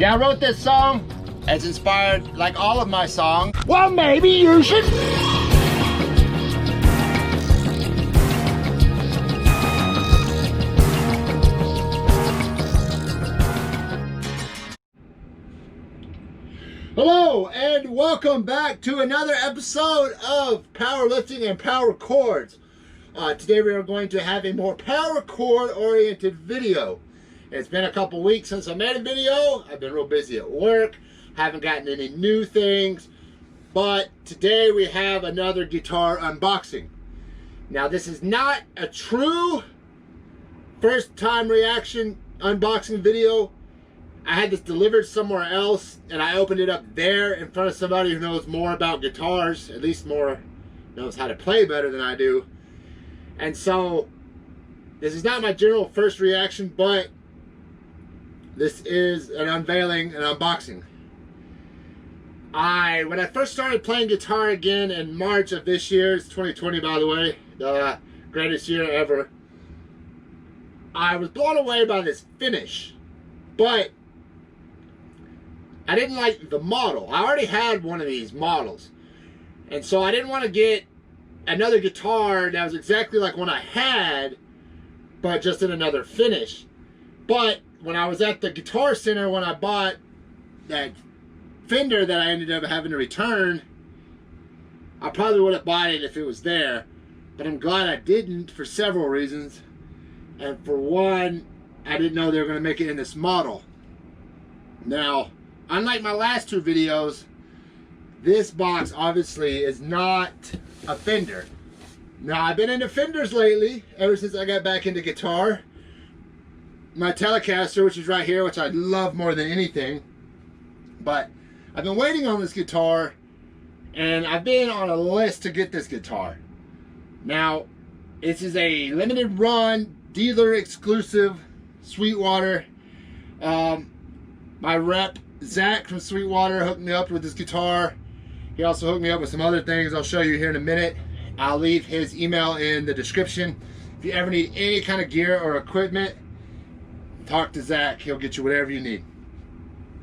Yeah, I wrote this song. It's inspired like all of my songs. Well, maybe you should. Hello and welcome back to another episode of Powerlifting and Power Chords. Today we are going to have a more power chord oriented video. It's been a couple weeks since I made a video. I've been real busy at work, haven't gotten any new things, but today we have another guitar unboxing. Now this is not a true first time reaction unboxing video. I had this delivered somewhere else and I opened it up there in front of somebody who knows more about guitars, at least more knows how to play better than I do. And so this is not my general first reaction, but this is an unveiling, an unboxing. When I first started playing guitar again in March of this year, it's 2020 by the way, the greatest year ever, I was blown away by this finish, but I didn't like the model. I already had one of these models, and so I didn't want to get another guitar that was exactly like one I had, but just in another finish. But when I was at the Guitar Center, when I bought that Fender that I ended up having to return, I probably would have bought it if it was there, but I'm glad I didn't for several reasons. And for one, I didn't know they were going to make it in this model. Now, unlike my last two videos, this box obviously is not a Fender. Now, I've been into Fenders lately, ever since I got back into guitar. My Telecaster, which is right here, which I love more than anything. But I've been waiting on this guitar, and I've been on a list to get this guitar. Now, this is a limited run, dealer exclusive, Sweetwater. My rep, Zach from Sweetwater, hooked me up with this guitar. He also hooked me up with some other things I'll show you here in a minute. I'll leave his email in the description. If you ever need any kind of gear or equipment, talk to Zach. He'll get you whatever you need.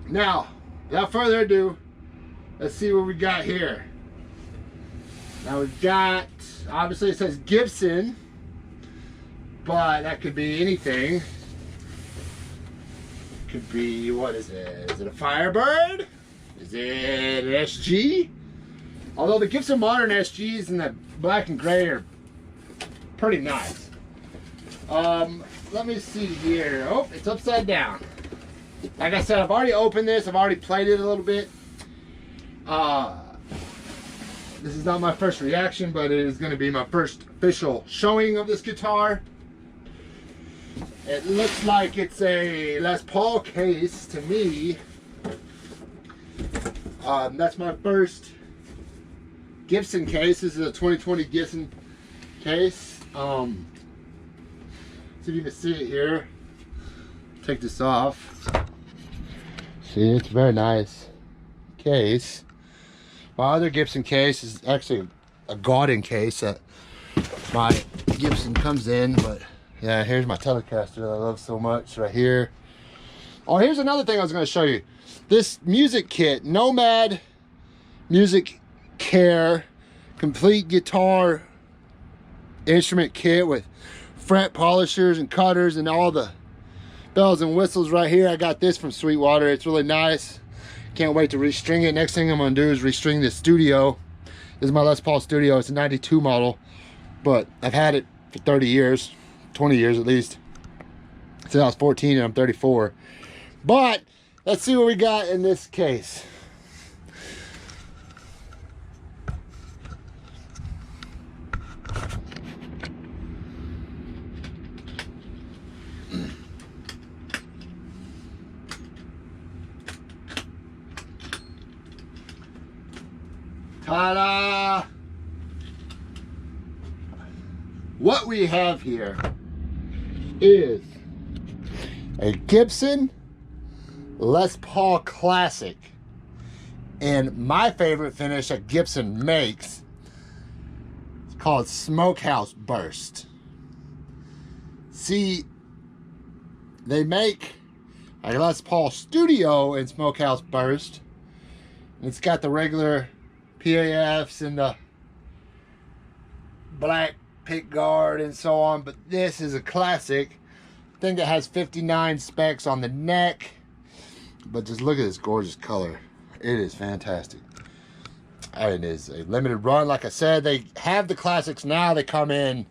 Now, without further ado, let's see what we got here. Now we've got, obviously it says Gibson, but that could be anything. Could be, what is it? Is it a Firebird? Is it an SG? Although the Gibson Modern SGs in the black and gray are pretty nice. Let me see here. Oh, it's upside down. Like I said, I've already opened this. I've already played it a little bit. This is not my first reaction, but it is going to be my first official showing of this guitar. It looks like it's a Les Paul case to me. That's my first Gibson case. This is a 2020 Gibson case. See if you can see it here. Take this off. See, it's a very nice case. My other Gibson case is actually a Gaudin case that my Gibson comes in, but yeah, here's my Telecaster that I love so much right here. Oh, here's another thing I was going to show you. This music kit, Nomad Music Care, complete guitar instrument kit with fret polishers and cutters and all the bells and whistles right here. I got this from Sweetwater. It's really nice. Can't wait to restring it. Next thing I'm going to do is restring this Studio. This is my Les Paul Studio. It's a 92 model, but I've had it for 30 years. 20 years at least, since I was 14 and I'm 34. But let's see what we got in this case. Ta-da! What we have here is a Gibson Les Paul Classic, and my favorite finish that Gibson makes is called Smokehouse Burst. See, they make a Les Paul Studio in Smokehouse Burst. It's got the regular PAFs and the black pick guard and so on, but this is a classic. I think it has 59 specs on the neck, but just look at this gorgeous color. It is fantastic. It is a limited run. Like I said, they have the classics now. They come in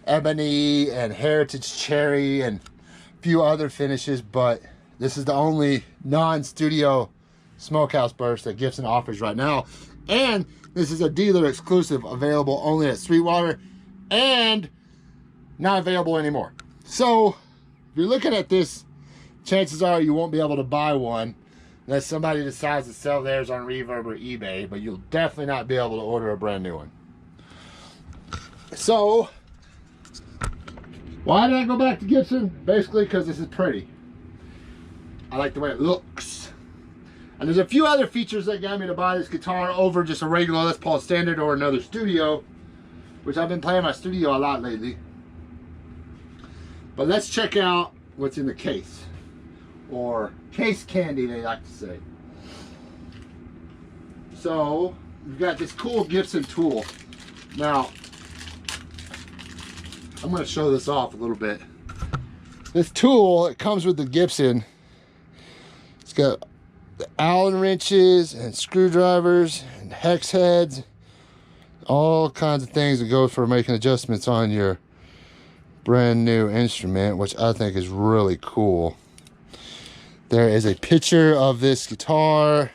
ebony and heritage cherry and a few other finishes, but this is the only non-studio Smokehouse Burst that Gibson offers right now. And this is a dealer exclusive, available only at Sweetwater and not available anymore. So if you're looking at this, chances are you won't be able to buy one unless somebody decides to sell theirs on Reverb or eBay, but you'll definitely not be able to order a brand new one. So why did I go back to Gibson? Basically because this is pretty. I like the way it looks. And there's a few other features that got me to buy this guitar over just a regular Les Paul Standard or another studio, which I've been playing my studio a lot lately. But let's check out what's in the case, or case candy they like to say. So we've got this cool Gibson tool. Now I'm going to show this off a little bit. This tool, it comes with the Gibson. It's got the Allen wrenches and screwdrivers and hex heads, all kinds of things that go for making adjustments on your brand new instrument, which I think is really cool. There is a picture of this guitar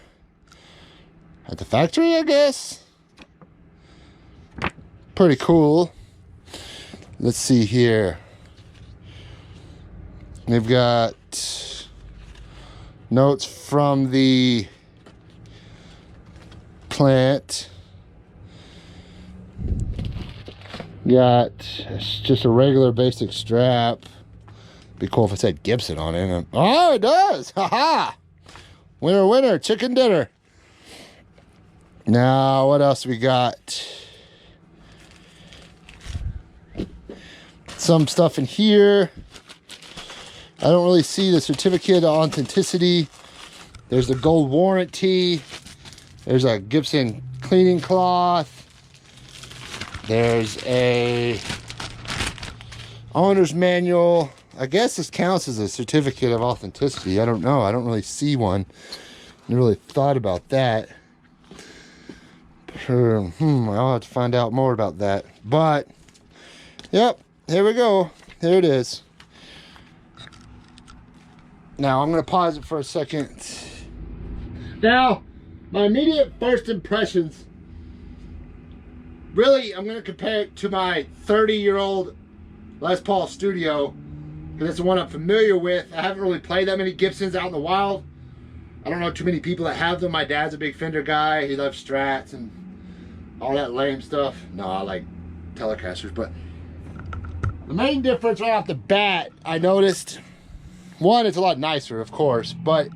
at the factory, I guess. Pretty cool. Let's see here. They've got notes from the plant. Got just a regular basic strap. Be cool if it said Gibson on it. Oh, it does! Haha! Winner, winner, chicken dinner. Now, what else we got? Some stuff in here. I don't really see the certificate of authenticity. There's the gold warranty. There's a Gibson cleaning cloth. There's a owner's manual. I guess this counts as a certificate of authenticity. I don't know. I don't really see one. Never really thought about that. I'll have to find out more about that. But, yep, here we go. There it is. Now, I'm going to pause it for a second. Now, my immediate first impressions, really, I'm going to compare it to my 30-year-old Les Paul Studio, because it's the one I'm familiar with. I haven't really played that many Gibsons out in the wild. I don't know too many people that have them. My dad's a big Fender guy. He loves Strats and all that lame stuff. No, I like Telecasters. But the main difference right off the bat, I noticed, one, it's a lot nicer, of course, but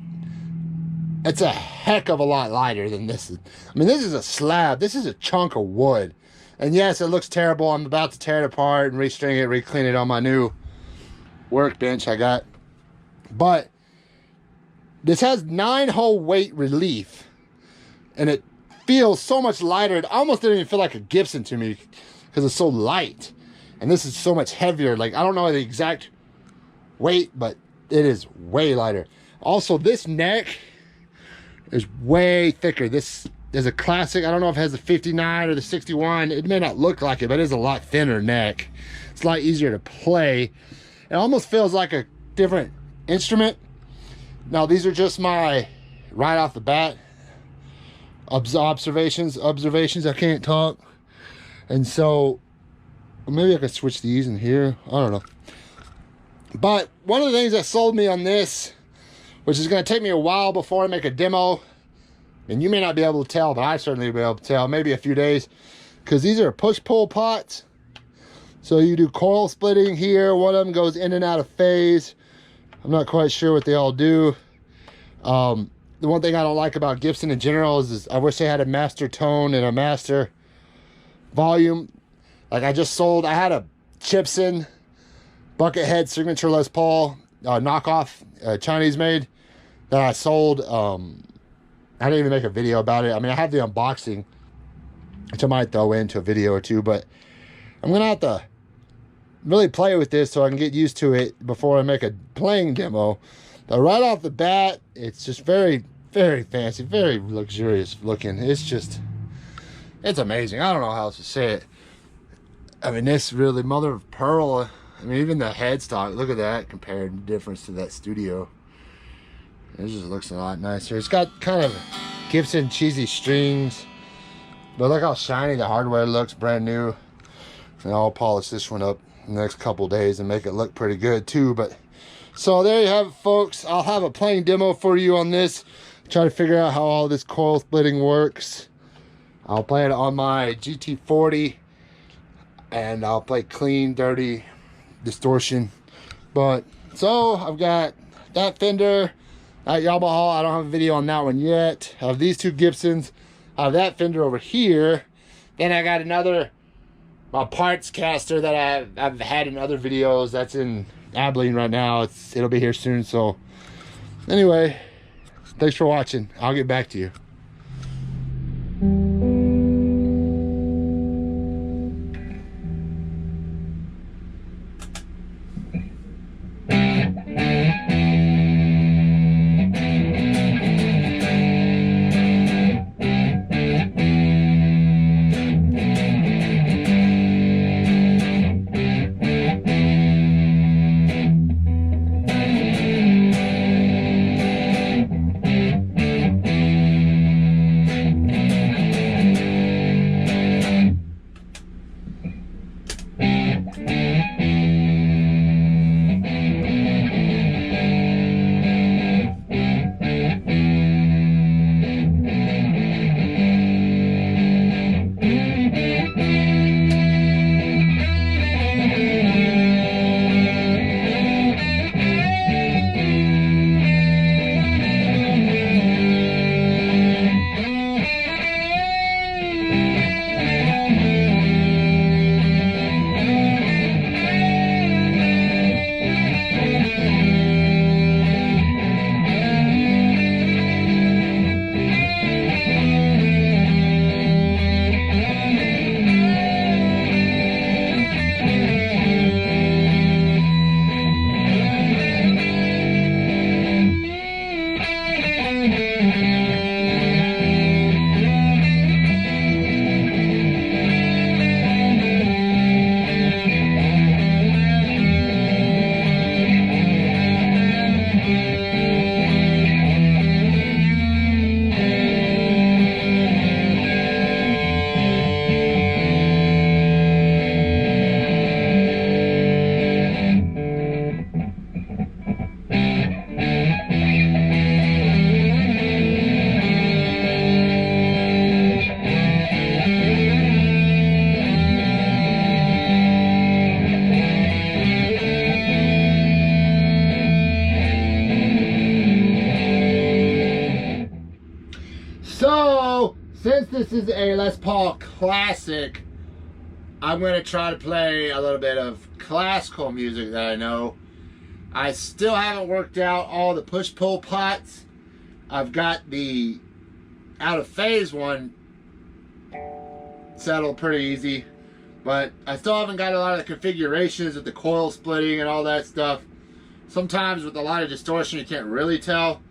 it's a heck of a lot lighter than this is. I mean, this is a slab. This is a chunk of wood. And yes, it looks terrible. I'm about to tear it apart and restring it, re-clean it on my new workbench I got. But this has 9-hole weight relief, and it feels so much lighter. It almost didn't even feel like a Gibson to me because it's so light. And this is so much heavier. Like, I don't know the exact weight, but it is way lighter. Also, this neck is way thicker. This is a classic. I don't know if it has the 59 or the 61. It may not look like it, but it is a lot thinner neck. It's a lot easier to play. It almost feels like a different instrument. Now, these are just my right off the bat observations. I can't talk. And so maybe I could switch these in here. I don't know. But one of the things that sold me on this, which is going to take me a while before I make a demo, and you may not be able to tell, but I certainly will be able to tell, maybe a few days, because these are push-pull pots. So you do coil splitting here. One of them goes in and out of phase. I'm not quite sure what they all do. The one thing I don't like about Gibson in general is I wish they had a master tone and a master volume. Like I had a Chipson Buckethead signature Les Paul, knockoff, Chinese made, that I sold. I didn't even make a video about it. I mean, I have the unboxing, which I might throw into a video or two, but I'm gonna have to really play with this so I can get used to it before I make a playing demo. But right off the bat, it's just very, very fancy, very luxurious looking. It's amazing. I don't know how else to say it. I mean, this really, mother of pearl. I mean, even the headstock, look at that compared difference to that studio. It just looks a lot nicer. It's got kind of Gibson cheesy strings, but look how shiny the hardware looks, brand new. And I'll polish this one up in the next couple days and make it look pretty good too. But so there you have it, folks. I'll have a playing demo for you on this. Try to figure out how all this coil splitting works. I'll play it on my GT40, and I'll play clean, dirty, distortion. But so I've got that Fender, that Yamaha. I don't have a video on that one yet. I have these two Gibsons. I have that Fender over here. Then I got my parts caster that I've had in other videos. That's in Abilene right now. It'll be here soon. So anyway, thanks for watching. I'll get back to you. So, since this is a Les Paul Classic, I'm going to try to play a little bit of classical music that I know. I still haven't worked out all the push-pull pots. I've got the out of phase one settled pretty easy, but I still haven't got a lot of the configurations with the coil splitting and all that stuff. Sometimes with a lot of distortion you can't really tell,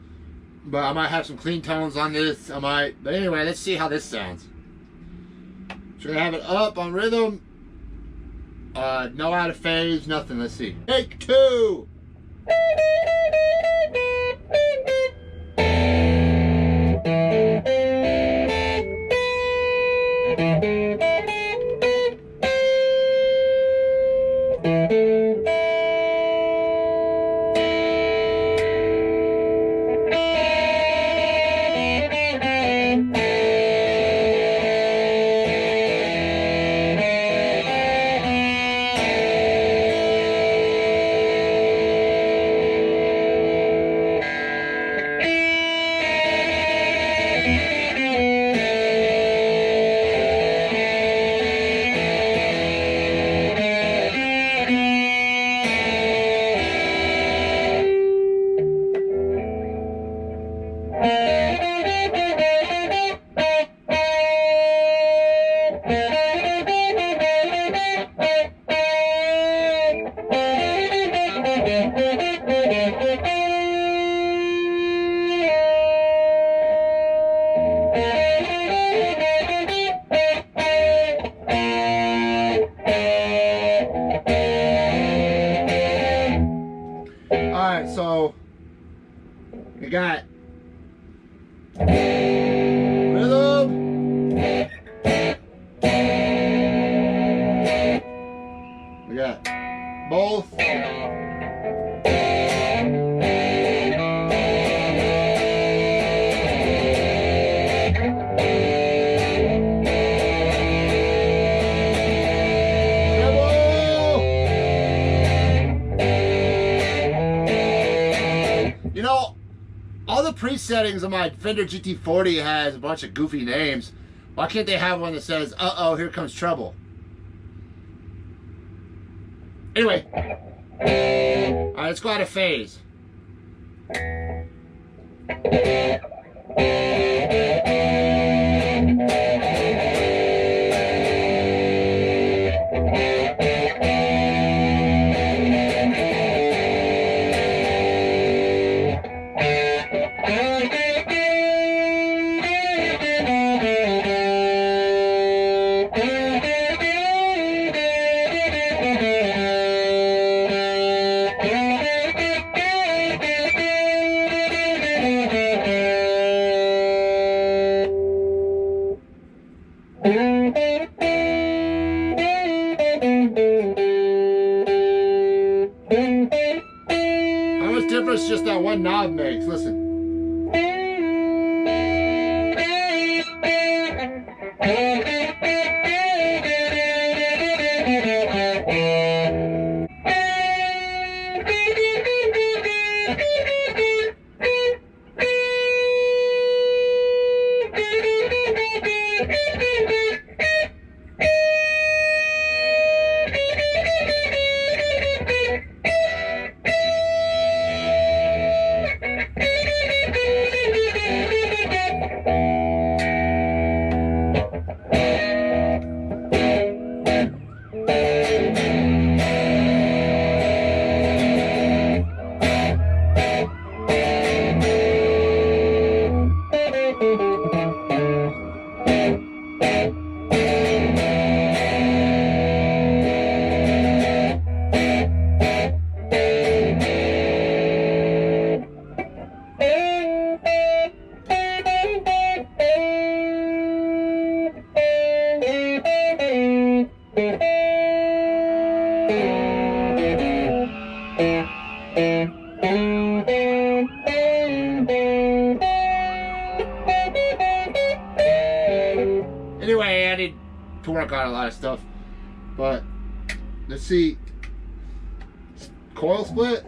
but I might have some clean tones on this. But anyway, let's see how this sounds. So I have it up on rhythm, no out of phase, nothing. Let's see. Take two. We got rhythm. We got both. You know, all the presettings on my Fender GT40 has a bunch of goofy names. Why can't they have one that says, uh-oh, here comes trouble? Anyway. Alright, let's go out of phase. How much difference just that one knob makes? Listen. Anyway, I need to work on a lot of stuff, but let's see. Coil split.